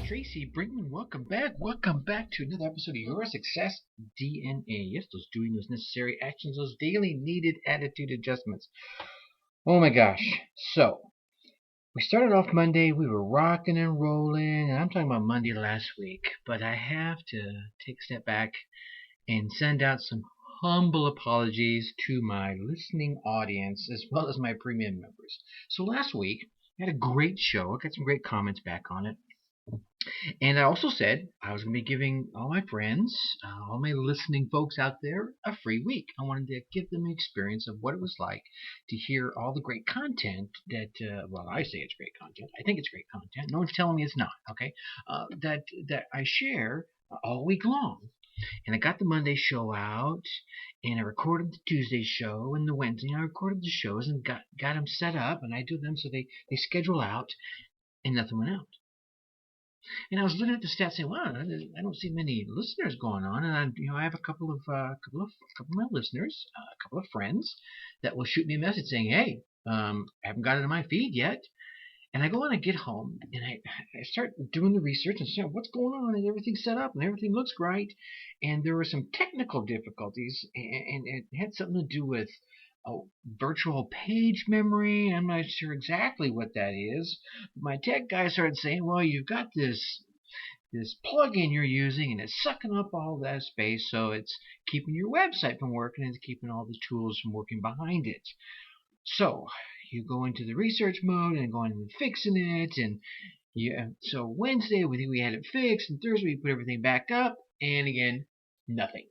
Tracy Brinkman. Welcome back. Welcome back to another episode of Your Success DNA. Yes, those necessary actions, those daily needed attitude adjustments. Oh my gosh. So, we started off Monday. We were rocking and rolling. And I'm talking about Monday last week. But I have to take a step back and send out some humble apologies to my listening audience as well as my premium members. So last week, I had a great show. I got some great comments back on it. And I also said I was going to be giving all my friends, all my listening folks out there, a free week. I wanted to give them an experience of what it was like to hear all the great content that, I say it's great content. I think it's great content. No one's telling me it's not, okay? That I share all week long. And I got the Monday show out, and I recorded the Tuesday show and the Wednesday. I recorded the shows and got them set up, and I do them so they schedule out, and nothing went out. And I was looking at the stats saying, wow, I don't see many listeners going on. And I have a couple of my listeners, a couple of friends that will shoot me a message saying, hey, I haven't got it in my feed yet. And I go on and get home and I start doing the research and say, what's going on? And everything's set up and everything looks great. And there were some technical difficulties, and it had something to do with virtual page memory. I'm not sure exactly what that is. My tech guy started saying, well, you've got this plugin you're using and it's sucking up all that space, so it's keeping your website from working and it's keeping all the tools from working behind it. So you go into the research mode and go in and fixing it, and so Wednesday we had it fixed, and Thursday we put everything back up, and again, nothing.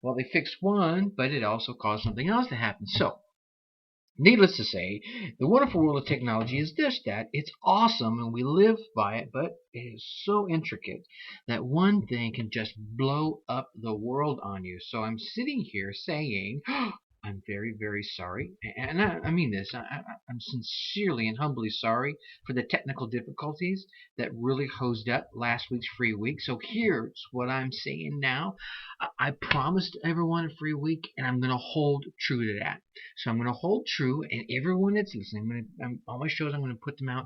Well, they fixed one, but it also caused something else to happen. So, needless to say, the wonderful world of technology is that it's awesome and we live by it, but it is so intricate that one thing can just blow up the world on you. So I'm sitting here saying, I'm very, very sorry, and I mean this. I'm sincerely and humbly sorry for the technical difficulties that really hosed up last week's free week. So here's what I'm saying now. I promised everyone a free week, and I'm going to hold true to that. So I'm going to hold true, and everyone that's listening, all my shows, I'm going to put them out.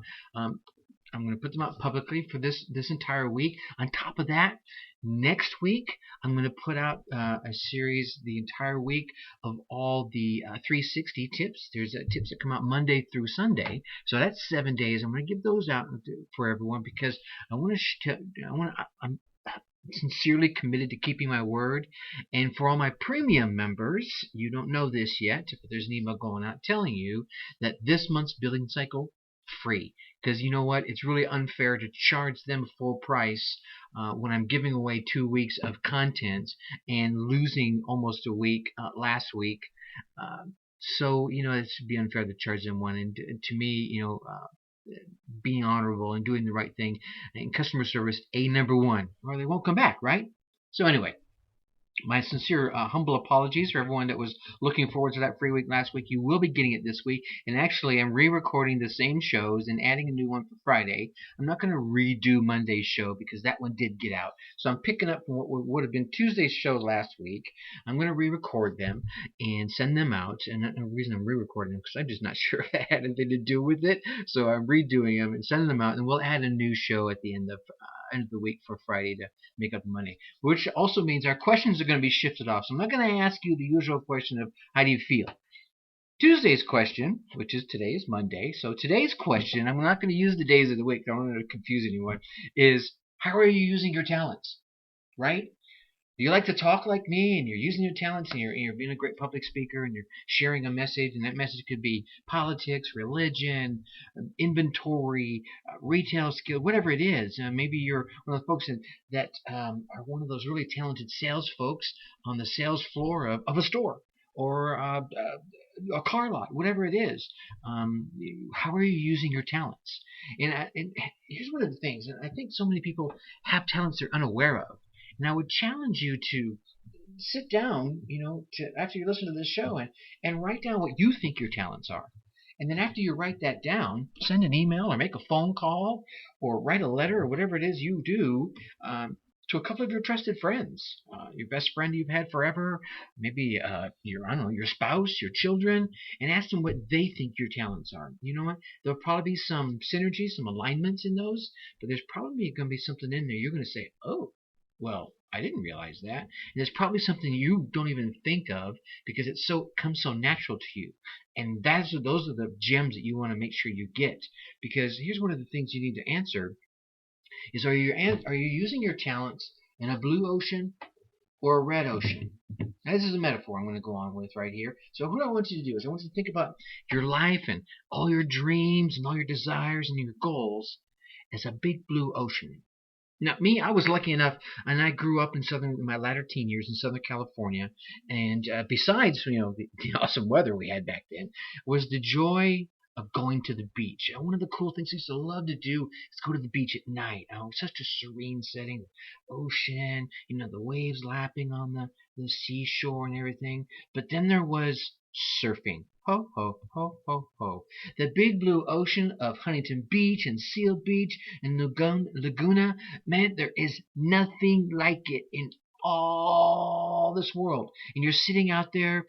I'm going to put them out publicly for this entire week. On top of that, next week, I'm going to put out a series the entire week of all the 360 tips. There's tips that come out Monday through Sunday. So that's 7 days. I'm going to give those out for everyone because I'm sincerely committed to keeping my word. And for all my premium members, you don't know this yet, but there's an email going out telling you that this month's billing cycle free, because you know what, it's really unfair to charge them full price when I'm giving away 2 weeks of content and losing almost a week last week. So it should be unfair to charge them one. And to me, being honorable and doing the right thing and customer service number one, or they won't come back, right? So anyway, my sincere, humble apologies for everyone that was looking forward to that free week last week. You will be getting it this week. And actually, I'm re-recording the same shows and adding a new one for Friday. I'm not going to redo Monday's show because that one did get out. So I'm picking up from what would have been Tuesday's show last week. I'm going to re-record them and send them out. And the reason I'm re-recording them is because I'm just not sure if that had anything to do with it. So I'm redoing them and sending them out. And we'll add a new show at the end of the week for Friday to make up the money, which also means our questions are going to be shifted off. So I'm not going to ask you the usual question of how do you feel. Tuesday's question, which is today is Monday, so today's question, I'm not going to use the days of the week, I don't want to confuse anyone, is how are you using your talents, right? Do you like to talk like me and you're using your talents and you're being a great public speaker and you're sharing a message, and that message could be politics, religion, inventory, retail skill, whatever it is. Maybe you're one of the folks that are one of those really talented sales folks on the sales floor of a store or a car lot, whatever it is. How are you using your talents? And here's one of the things, and I think so many people have talents they're unaware of. And I would challenge you to sit down, after you listen to this show and write down what you think your talents are. And then after you write that down, send an email or make a phone call or write a letter or whatever it is you do to a couple of your trusted friends, your best friend you've had forever, maybe I don't know, your spouse, your children, and ask them what they think your talents are. You know what? There'll probably be some synergy, some alignments in those, but there's probably going to be something in there you're going to say, oh, well, I didn't realize that. And it's probably something you don't even think of because comes so natural to you. And those are the gems that you want to make sure you get. Because here's one of the things you need to answer is are you using your talents in a blue ocean or a red ocean? Now, this is a metaphor I'm going to go on with right here. So what I want you to do is I want you to think about your life and all your dreams and all your desires and your goals as a big blue ocean. Now, me, I was lucky enough, and I grew up in my latter teen years in Southern California. And besides, the awesome weather we had back then, was the joy of going to the beach. And one of the cool things I used to love to do is go to the beach at night. Such a serene setting, the ocean, the waves lapping on the seashore and everything. But then there was surfing. Ho, ho, ho, ho, ho. The big blue ocean of Huntington Beach and Seal Beach and Laguna, man, there is nothing like it in all this world. And you're sitting out there,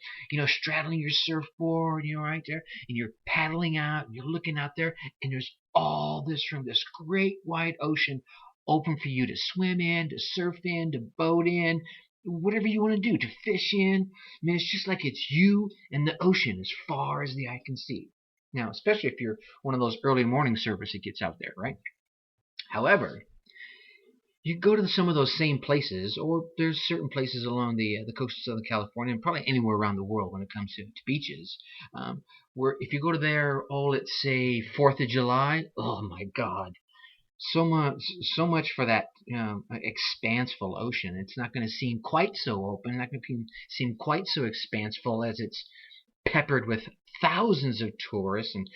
straddling your surfboard, right there, and you're paddling out, and you're looking out there, and there's all this room, this great wide ocean open for you to swim in, to surf in, to boat in, whatever you want to do, to fish in. I mean, it's just like it's you and the ocean as far as the eye can see. Now, especially if you're one of those early morning surfers that gets out there, right? However, you go to some of those same places, or there's certain places along the coast of Southern California, and probably anywhere around the world when it comes to beaches, where if you go to there, let's say 4th of July, oh my God, so much for that expanseful ocean. It's not going to seem quite so open, not going to seem quite so expanseful as it's peppered with thousands of tourists and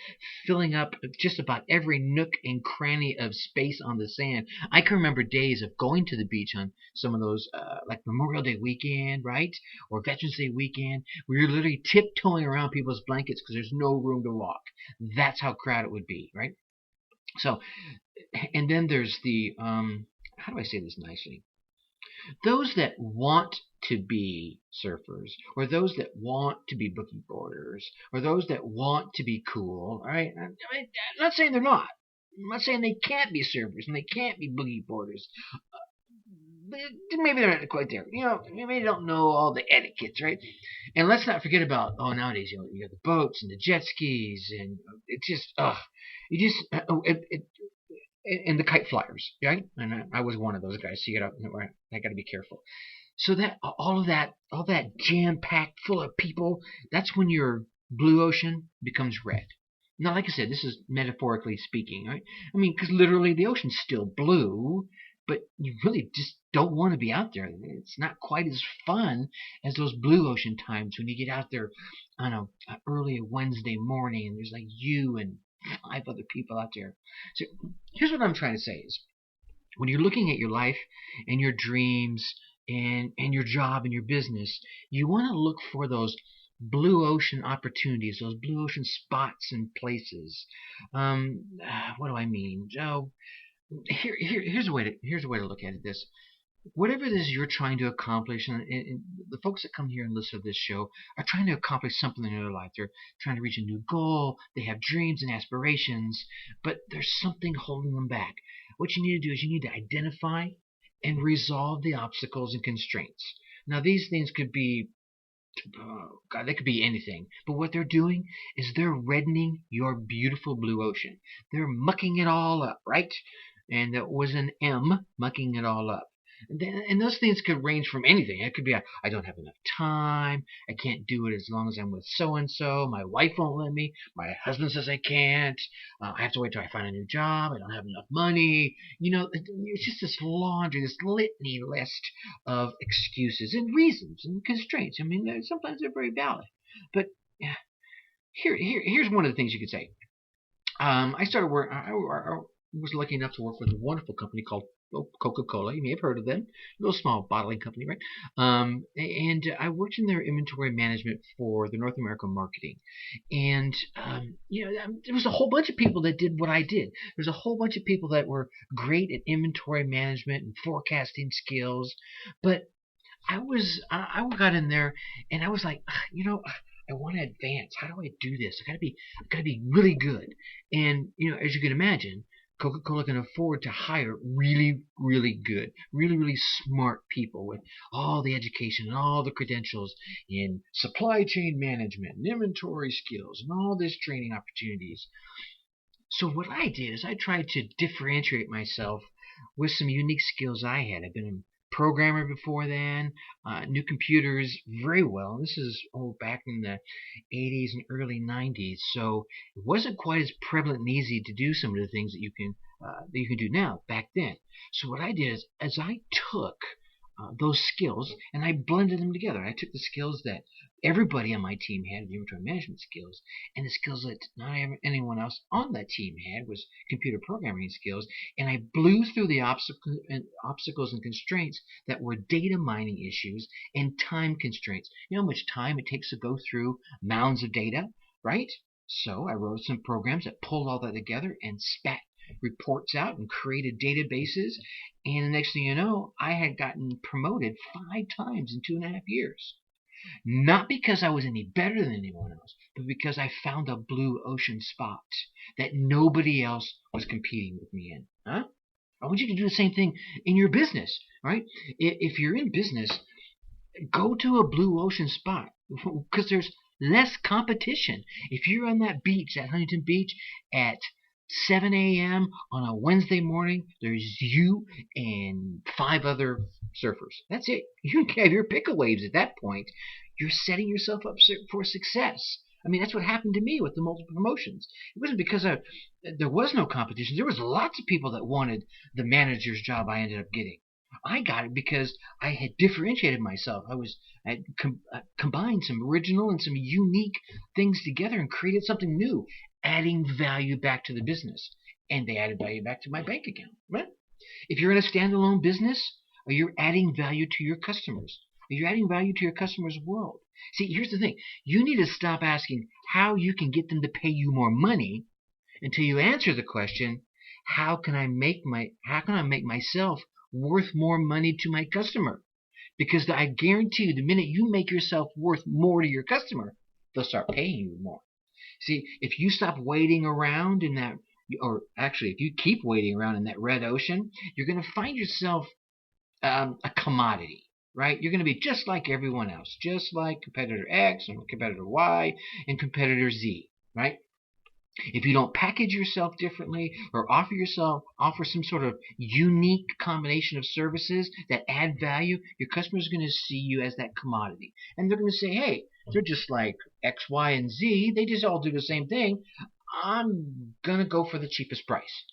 filling up just about every nook and cranny of space on the sand. I can remember days of going to the beach on some of those, like Memorial Day weekend, right? Or Veterans Day weekend, where you're literally tiptoeing around people's blankets because there's no room to walk. That's how crowded it would be, right? So, and then there's the, how do I say this nicely? Those that want to be surfers, or those that want to be boogie boarders, or those that want to be cool, all right? I'm not saying they're not. I'm not saying they can't be surfers and they can't be boogie boarders. Maybe they're not quite there. Maybe they don't know all the etiquettes, right? And let's not forget about, nowadays, you got the boats and the jet skis, and it just, and the kite flyers, right? And I was one of those guys, so I got to be careful. So that all that jam packed full of people, that's when your blue ocean becomes red. Now, like I said, this is metaphorically speaking, right? I mean, because literally the ocean's still blue, but you really just don't want to be out there. It's not quite as fun as those blue ocean times when you get out there on a early Wednesday morning and there's like you and 5 other people out there. So here's what I'm trying to say is, when you're looking at your life and your dreams and your job and your business, you want to look for those blue ocean opportunities, those blue ocean spots and places. What do I mean? Here's a way to look at it. Whatever it is you're trying to accomplish, and the folks that come here and listen to this show are trying to accomplish something in their life. They're trying to reach a new goal. They have dreams and aspirations, but there's something holding them back. What you need to do is you need to identify and resolve the obstacles and constraints. Now, these things could be, they could be anything. But what they're doing is they're reddening your beautiful blue ocean. They're mucking it all up, right? And that was an M, mucking it all up. And those things could range from anything. It could be, I don't have enough time. I can't do it as long as I'm with so-and-so. My wife won't let me. My husband says I can't. I have to wait till I find a new job. I don't have enough money. It's just this laundry, this litany list of excuses and reasons and constraints. I mean, sometimes they're very valid. But here's one of the things you could say. I was lucky enough to work with a wonderful company called Coca-Cola. You may have heard of them. A little small bottling company, right? And I worked in their inventory management for the North American marketing. And, there was a whole bunch of people that did what I did. There's a whole bunch of people that were great at inventory management and forecasting skills. But I got in there and I was like, I want to advance. How do I do this? I gotta be really good. And, as you can imagine, Coca-Cola can afford to hire really, really good, really, really smart people with all the education and all the credentials in supply chain management and inventory skills and all this training opportunities. So what I did is I tried to differentiate myself with some unique skills I had. I've been a programmer before then, knew computers very well. This is back in the 80s and early 90s, so it wasn't quite as prevalent and easy to do some of the things that you can do now back then. So what I did is I took those skills and I blended them together. I took the skills that everybody on my team had, the inventory management skills, and the skills that not anyone else on that team had was computer programming skills, and I blew through the obstacles and constraints that were data mining issues and time constraints. You know how much time it takes to go through mounds of data, right? So I wrote some programs that pulled all that together and spat reports out and created databases, and the next thing you know, I had gotten promoted 5 times in 2.5 years. Not because I was any better than anyone else, but because I found a blue ocean spot that nobody else was competing with me in. Huh? I want you to do the same thing in your business, right? If you're in business, go to a blue ocean spot because there's less competition. If you're on that beach at Huntington Beach at 7 a.m. on a Wednesday morning, there's you and 5 other surfers. That's it. You can have your pickle waves at that point. You're setting yourself up for success. I mean, that's what happened to me with the multiple promotions. It wasn't because there was no competition. There was lots of people that wanted the manager's job I ended up getting. I got it because I had differentiated myself. I had combined some original and some unique things together and created something new, adding value back to the business. And they added value back to my bank account. Right? If you're in a standalone business, or you're adding value to your customers, or you're adding value to your customers' world. See, here's the thing. You need to stop asking how you can get them to pay you more money until you answer the question, how can I make myself worth more money to my customer? Because I guarantee you, the minute you make yourself worth more to your customer, they'll start paying you more. See, if you stop waiting around in that, or actually, if you keep waiting around in that red ocean, you're going to find yourself a commodity, right? You're going to be just like everyone else, just like competitor X and competitor Y and competitor Z, right? If you don't package yourself differently or offer some sort of unique combination of services that add value, your customers are going to see you as that commodity. And they're going to say, hey, they're just like X, Y, and Z. They just all do the same thing. I'm going to go for the cheapest price.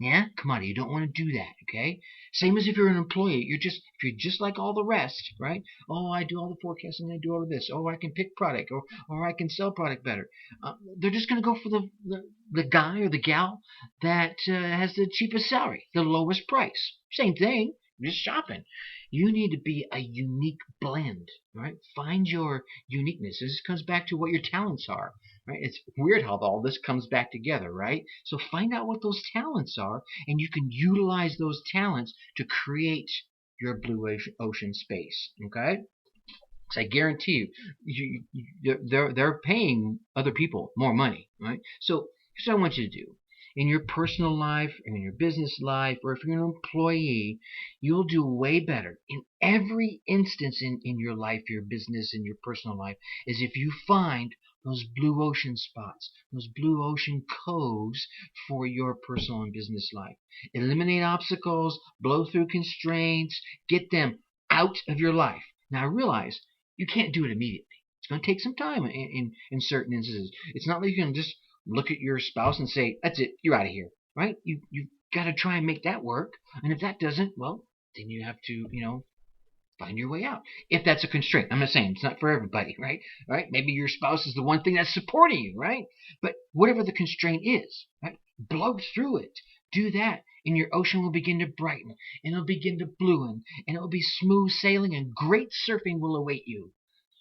Yeah, commodity. You don't want to do that, okay? Same as if you're an employee. If you're just like all the rest, right? Oh, I do all the forecasting. I do all of this. Oh, I can pick product, or I can sell product better. They're just going to go for the guy or the gal that has the cheapest salary, the lowest price. Same thing. You're just shopping. You need to be a unique blend, right? Find your uniqueness. This comes back to what your talents are, right? It's weird how all this comes back together, right? So find out what those talents are, and you can utilize those talents to create your blue ocean space, okay? So I guarantee they're paying other people more money, right? So here's what I want you to do. In your personal life, in your business life, or if you're an employee, you'll do way better in every instance in your life, your business, and your personal life, is if you find those blue ocean spots, those blue ocean coves for your personal and business life. Eliminate obstacles, blow through constraints, get them out of your life. Now realize you can't do it immediately. It's going to take some time in certain instances. It's not like you can just look at your spouse and say, that's it, you're out of here, right? You've got to try and make that work. And if that doesn't, well, then you have to, find your way out. If that's a constraint. I'm not saying it's not for everybody, right? Right? Maybe your spouse is the one thing that's supporting you, right? But whatever the constraint is, right? Blow through it. Do that, and your ocean will begin to brighten, and it'll begin to blueing, and it'll be smooth sailing, and great surfing will await you.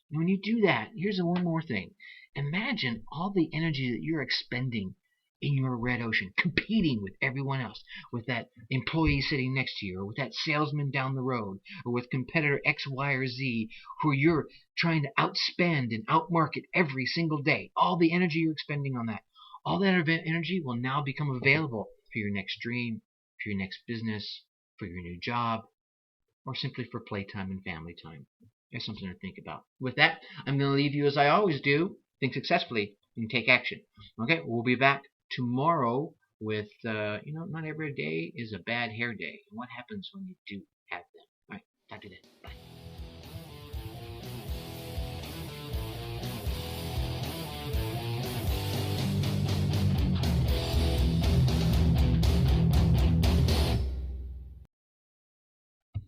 And when you do that, here's one more thing. Imagine all the energy that you're expending in your red ocean, competing with everyone else, with that employee sitting next to you, or with that salesman down the road, or with competitor X, Y, or Z, who you're trying to outspend and outmarket every single day. All the energy you're expending on that, all that energy will now become available for your next dream, for your next business, for your new job, or simply for playtime and family time. There's something to think about. With that, I'm going to leave you as I always do. Think successfully and take action. Okay, we'll be back tomorrow with, not every day is a bad hair day. And what happens when you do have them. All right, talk to you then. Bye.